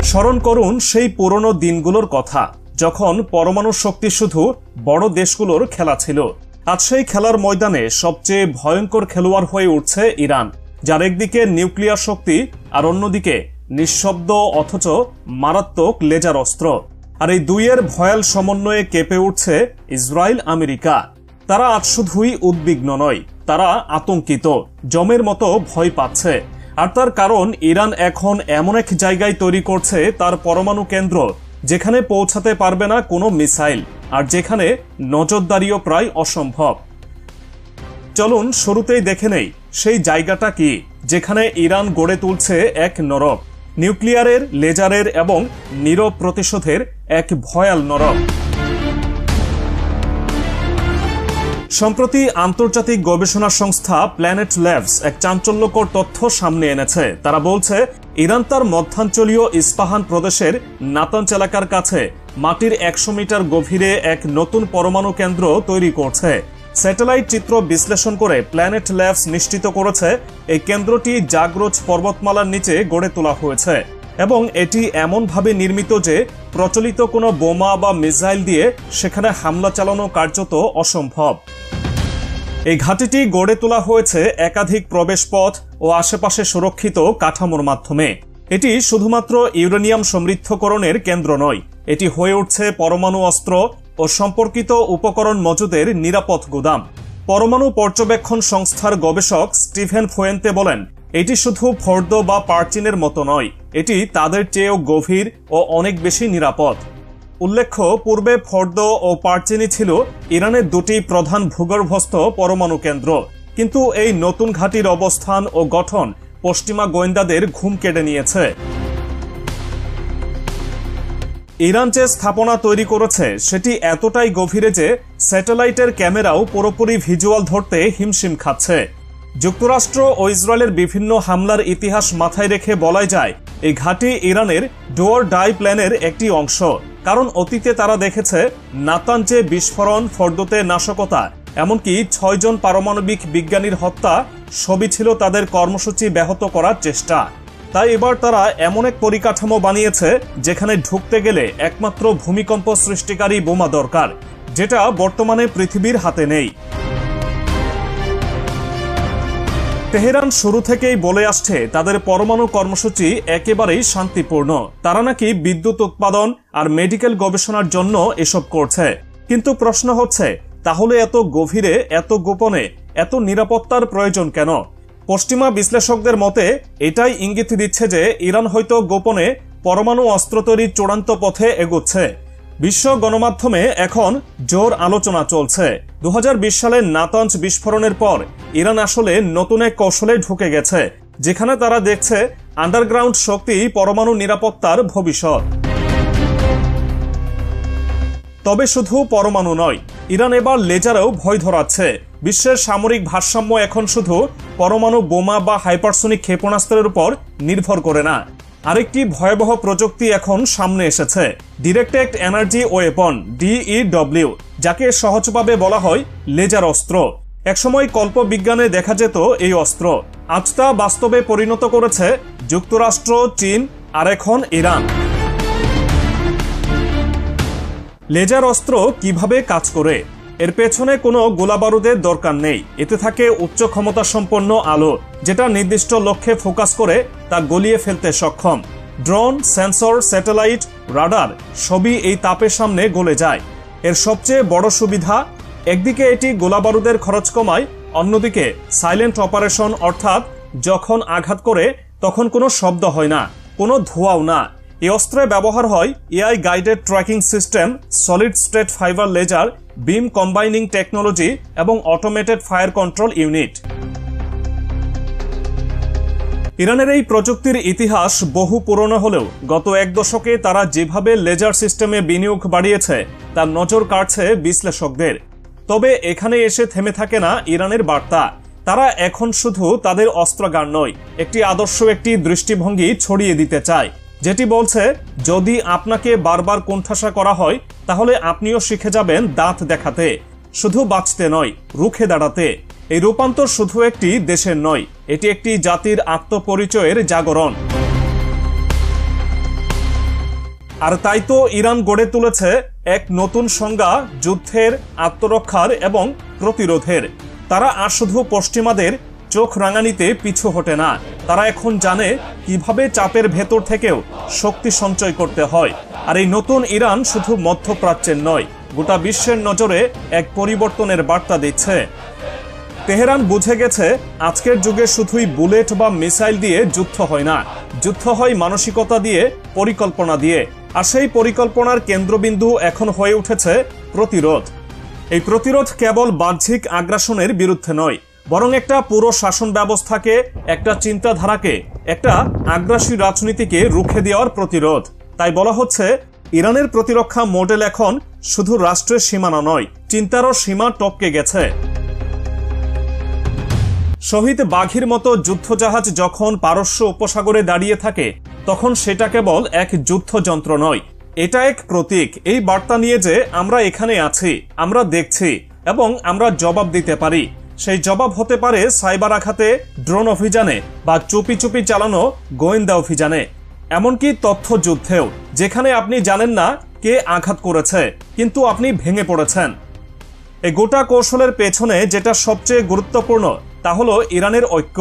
স্মরণ করুন সেই পুরনো দিনগুলোর কথা, যখন পরমাণু শক্তি শুধু বড় দেশগুলোর খেলা ছিল। আজ সেই খেলার ময়দানে সবচেয়ে ভয়ঙ্কর খেলোয়াড় হয়ে উঠছে ইরান, যার একদিকে নিউক্লিয়ার শক্তি আর অন্যদিকে নিঃশব্দ অথচ মারাত্মক লেজার অস্ত্র। আর এই দুইয়ের ভয়াল সমন্বয়ে কেঁপে উঠছে ইসরায়েল আমেরিকা। তারা আজ শুধুই উদ্বিগ্ন নয়, তারা আতঙ্কিত, জমের মতো ভয় পাচ্ছে। আর তার কারণ ইরান এখন এমন এক জায়গায় তৈরি করছে তার পরমাণু কেন্দ্র, যেখানে পৌঁছাতে পারবে না কোনো মিসাইল, আর যেখানে নজরদারিও প্রায় অসম্ভব। চলুন শুরুতেই দেখে নেই সেই জায়গাটা কি, যেখানে ইরান গড়ে তুলছে এক নরক, নিউক্লিয়ারের, লেজারের এবং নীরব প্রতিশোধের এক ভয়াল নরক। সম্প্রতি আন্তর্জাতিক গবেষণা সংস্থা প্ল্যানেট ল্যাবস এক চাঞ্চল্যকর তথ্য সামনে এনেছে। তারা বলছে ইরান তার মধ্যাঞ্চলীয় ইস্পাহান প্রদেশের নাতাঞ্জ এলাকার কাছে মাটির 100 মিটার গভীরে এক নতুন পরমাণু কেন্দ্র তৈরি করছে। স্যাটেলাইট চিত্র বিশ্লেষণ করে প্ল্যানেট ল্যাবস নিশ্চিত করেছে এই কেন্দ্রটি জাগ্রোজ পর্বতমালার নিচে গড়ে তোলা হয়েছে এবং এটি এমনভাবে নির্মিত যে প্রচলিত কোনো বোমা বা মিসাইল দিয়ে সেখানে হামলা চালানো কার্যত অসম্ভব। এই ঘাঁটিটি গড়ে তোলা হয়েছে একাধিক প্রবেশপথ ও আশেপাশে সুরক্ষিত কাঠামোর মাধ্যমে। এটি শুধুমাত্র ইউরেনিয়াম সমৃদ্ধকরণের কেন্দ্র নয়, এটি হয়ে উঠছে পরমাণু অস্ত্র ও সম্পর্কিত উপকরণ মজুদের নিরাপদ গুদাম। পরমাণু পর্যবেক্ষণ সংস্থার গবেষক স্টিভেন ফুয়েন্তে বলেন, এটি শুধু ফর্দ বা পার্চিনের মতো নয়, এটি তাদের চেয়েও গভীর ও অনেক বেশি নিরাপদ। উল্লেখ্য, পূর্বে ফর্দ ও পার্চিনি ছিল ইরানের দুটি প্রধান ভূগর্ভস্থ পরমাণু কেন্দ্র, কিন্তু এই নতুন ঘাঁটির অবস্থান ও গঠন পশ্চিমা গোয়েন্দাদের ঘুম কেড়ে নিয়েছে। ইরান যে স্থাপনা তৈরি করেছে সেটি এতটাই গভীরে যে স্যাটেলাইটের ক্যামেরাও পুরোপুরি ভিজুয়াল ধরতে হিমশিম খাচ্ছে। যুক্তরাষ্ট্র ও ইসরায়েলের বিভিন্ন হামলার ইতিহাস মাথায় রেখে বলাই যায় এই ঘাঁটি ইরানের ডু অর ডাই প্ল্যানের একটি অংশ। কারণ অতীতে তারা দেখেছে নাতাঞ্জে বিস্ফোরণ, ফর্দোতে নাশকতা, এমনকি 6 জন পারমাণবিক বিজ্ঞানীর হত্যা সবই ছিল তাদের কর্মসূচি ব্যাহত করার চেষ্টা। তাই এবার তারা এমন এক পরিকাঠামো বানিয়েছে যেখানে ঢুকতে গেলে একমাত্র ভূমিকম্প সৃষ্টিকারী বোমা দরকার, যেটা বর্তমানে পৃথিবীর হাতে নেই। তেহরান শুরু থেকেই বলে আসছে তাদের পরমাণু কর্মসূচি একেবারেই শান্তিপূর্ণ। তারা নাকি বিদ্যুৎ উৎপাদন আর মেডিকেল গবেষণার জন্য এসব করছে। কিন্তু প্রশ্ন হচ্ছে, তাহলে এত গভীরে, এত গোপনে, এত নিরাপত্তার প্রয়োজন কেন? পশ্চিমা বিশ্লেষকদের মতে এটাই ইঙ্গিত দিচ্ছে যে ইরান হয়তো গোপনে পরমাণু অস্ত্র তৈরির চূড়ান্ত পথে এগোচ্ছে। বিশ্ব গণমাধ্যমে এখন জোর আলোচনা চলছে। 2020 সালের নাতাঞ্জ বিস্ফোরণের পর ইরান আসলে নতুন এক কৌশলে ঢুকে গেছে, যেখানে তারা দেখছে আন্ডারগ্রাউন্ড শক্তি পরমাণু নিরাপত্তার ভবিষ্যৎ। তবে শুধু পরমাণু নয়, ইরান এবার লেজারেও ভয় ধরাচ্ছে। বিশ্বের সামরিক ভারসাম্য এখন শুধু পরমাণু বোমা বা হাইপারসোনিক ক্ষেপণাস্ত্রের উপর নির্ভর করে না। আরেকটি ভয়াবহ প্রযুক্তি এখন সামনে এসেছে, ডিরেক্টেড এনার্জি ওয়েপন, DEW, যাকে সহজভাবে বলা হয় লেজার অস্ত্র। একসময় কল্পবিজ্ঞানে দেখা যেত এই অস্ত্র, আজ তা বাস্তবে পরিণত করেছে যুক্তরাষ্ট্র, চীন আর এখন ইরান। লেজার অস্ত্র কিভাবে কাজ করে? এর পেছনে কোনো গোলাবারুদের দরকার নেই। এতে থাকে উচ্চ ক্ষমতা সম্পন্ন আলো, যেটা নির্দিষ্ট লক্ষ্যে ফোকাস করে তা গলিয়ে ফেলতে সক্ষম। ড্রোন, সেন্সর, স্যাটেলাইট, রাডার সবই এই তাপের সামনে গলে যায়। এর সবচেয়ে বড় সুবিধা, একদিকে এটি গোলাবারুদের খরচ কমায়, অন্যদিকে সাইলেন্ট অপারেশন, অর্থাৎ যখন আঘাত করে তখন কোনো শব্দ হয় না, কোনো ধোঁয়াও না। এই অস্ত্রে ব্যবহার হয় AI guided tracking system, solid state fibre laser, beam combining technology এবং অটোমেটেড ফায়ার কন্ট্রোল ইউনিট। ইরানের এই প্রযুক্তির ইতিহাস বহু পুরনো হলেও গত এক দশকে তারা যেভাবে লেজার সিস্টেমে বিনিয়োগ বাড়িয়েছে তার নজর কাড়ছে বিশ্লেষকদের। তবে এখানে এসে থেমে থাকে না ইরানের বার্তা। তারা এখন শুধু তাদের অস্ত্রাগার নয়, একটি আদর্শ, একটি দৃষ্টিভঙ্গি ছড়িয়ে দিতে চায়, যেটি বলছে যদি আপনাকে বারবার কোণঠাসা করা হয় তাহলে আপনিও শিখে যাবেন দাঁত দেখাতে, শুধু বাঁচতে নয়, রুখে দাঁড়াতে। এই রূপান্তর শুধু একটি দেশের নয়, এটি একটি জাতির আত্মপরিচয়ের জাগরণ। আর তাই তো ইরান গড়ে তুলেছে এক নতুন সংজ্ঞা যুদ্ধের, আত্মরক্ষার এবং প্রতিরোধের। তারা আর শুধু পশ্চিমাদের চোখ রাঙানিতে পিছু হটে না, তারা এখন জানে কিভাবে চাপের ভেতর থেকেও শক্তি সঞ্চয় করতে হয়। আর এই নতুন ইরান শুধু মধ্যপ্রাচ্যের নয়, গোটা বিশ্বের নজরে এক পরিবর্তনের বার্তা দিচ্ছে। তেহরান বুঝে গেছে আজকের যুগে শুধুই বুলেট বা মিসাইল দিয়ে যুদ্ধ হয় না, যুদ্ধ হয় মানসিকতা দিয়ে, পরিকল্পনা দিয়ে। আর সেই পরিকল্পনার কেন্দ্রবিন্দু এখন হয়ে উঠেছে প্রতিরোধ। এই প্রতিরোধ কেবল বাহ্যিক আগ্রাসনের বিরুদ্ধে নয়, বরং একটা পুরো শাসন ব্যবস্থাকে, একটা চিন্তাধারাকে, একটা আগ্রাসী রাজনীতিকে রুখে দেওয়ার প্রতিরোধ। তাই বলা হচ্ছে ইরানের প্রতিরক্ষা মডেল এখন শুধু রাষ্ট্রের সীমানা নয়, চিন্তারও সীমা টপকে গেছে। শহীদ বাঘের মতো যুদ্ধজাহাজ যখন পারস্য উপসাগরে দাঁড়িয়ে থাকে, তখন সেটা কেবল এক যুদ্ধযন্ত্র নয়, এটা এক প্রতীক। এই বার্তা নিয়ে যে আমরা এখানে আছি, আমরা দেখছি এবং আমরা জবাব দিতে পারি। সেই জবাব হতে পারে সাইবার আঘাতে, ড্রোন অভিযানে বা চুপি চুপি চালানো গোয়েন্দা অভিযানে, এমনকি তথ্য যুদ্ধেও, যেখানে আপনি জানেন না কে আঘাত করেছে, কিন্তু আপনি ভেঙে পড়েছেন। এই গোটা কৌশলের পেছনে যেটা সবচেয়ে গুরুত্বপূর্ণ তা হলো ইরানের ঐক্য।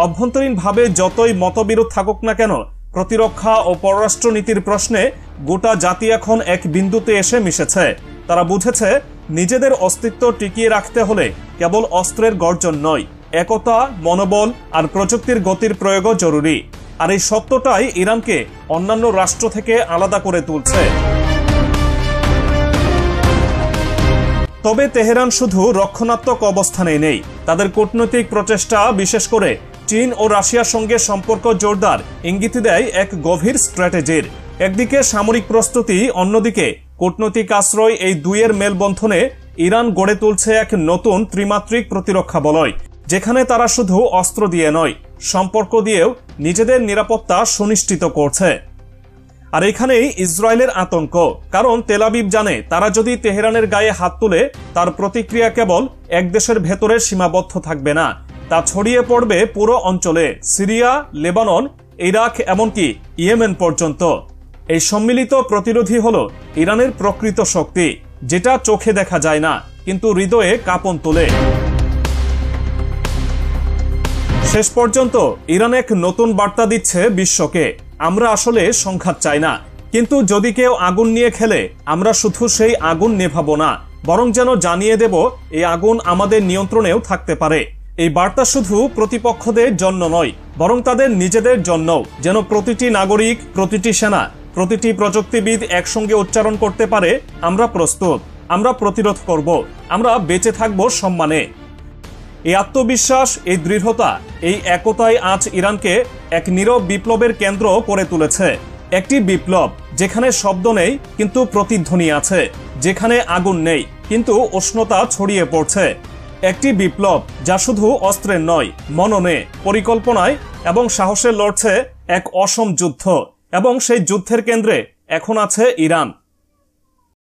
অভ্যন্তরীণভাবে যতই মতবিরোধ থাকুক না কেন, প্রতিরক্ষা ও পররাষ্ট্রনীতির প্রশ্নে গোটা জাতি এখন এক বিন্দুতে এসে মিশেছে। তারা বুঝেছে নিজেদের অস্তিত্ব টিকিয়ে রাখতে হলে কেবল অস্ত্রের গর্জন নয়, একতা, মনোবল আর প্রযুক্তির গতির প্রয়োগও জরুরি। আর এই সত্যটাই ইরানকে অন্যান্য রাষ্ট্র থেকে আলাদা করে তুলছে। তবে তেহরান শুধু রক্ষণাত্মক অবস্থানে নেই, তাদের কূটনৈতিক প্রচেষ্টা, বিশেষ করে চীন ও রাশিয়ার সঙ্গে সম্পর্ক জোরদার ইঙ্গিত দেয় এক গভীর স্ট্র্যাটেজির। একদিকে সামরিক প্রস্তুতি, অন্যদিকে কূটনৈতিক আশ্রয়, এই দুইয়ের মেলবন্ধনে ইরান গড়ে তুলছে এক নতুন ত্রিমাত্রিক প্রতিরক্ষা বলয়, যেখানে তারা শুধু অস্ত্র দিয়ে নয়, সম্পর্ক দিয়েও নিজেদের নিরাপত্তা সুনিশ্চিত করছে। আর এখানেই ইসরায়েলের আতঙ্ক, কারণ তেল আবিব জানে তারা যদি তেহরানের গায়ে হাত তুলে, তার প্রতিক্রিয়া কেবল এক দেশের ভেতরে সীমাবদ্ধ থাকবে না, তা ছড়িয়ে পড়বে পুরো অঞ্চলে, সিরিয়া, লেবানন, ইরাক, এমনকি ইয়েমেন পর্যন্ত। এই সম্মিলিত প্রতিরোধী হলো ইরানের প্রকৃত শক্তি, যেটা চোখে দেখা যায় না কিন্তু হৃদয়ে কাঁপন তোলে। শেষ পর্যন্ত ইরান এক নতুন বার্তা দিচ্ছে বিশ্বকে, আমরা আসলে সংঘাত চাই না, কিন্তু যদি কেউ আগুন নিয়ে খেলে আমরা শুধু সেই আগুন নেভাবো না, বরং যেন জানিয়ে দেব এই আগুন আমাদের নিয়ন্ত্রণেও থাকতে পারে। এই বার্তা শুধু প্রতিপক্ষদের জন্য নয়, বরং তাদের নিজেদের জন্য, যেন প্রতিটি নাগরিক, প্রতিটি সেনা, প্রতিটি প্রযুক্তিবিদ একসঙ্গে উচ্চারণ করতে পারে, আমরা প্রস্তুত, আমরা প্রতিরোধ করব, আমরা বেঁচে থাকব সম্মানে। এই আত্মবিশ্বাস, এই দৃঢ়তা, এই একতাই আজ ইরানকে এক নীরব বিপ্লবের কেন্দ্র করে তুলেছে। একটি বিপ্লব যেখানে শব্দ নেই কিন্তু প্রতিধ্বনি আছে, যেখানে আগুন নেই কিন্তু উষ্ণতা ছড়িয়ে পড়ছে। একটি বিপ্লব যা শুধু অস্ত্রের নয়, মননে, পরিকল্পনায় এবং সাহসে লড়ছে এক অসম যুদ্ধ, এবং সেই যুদ্ধের কেন্দ্রে এখন আছে ইরান।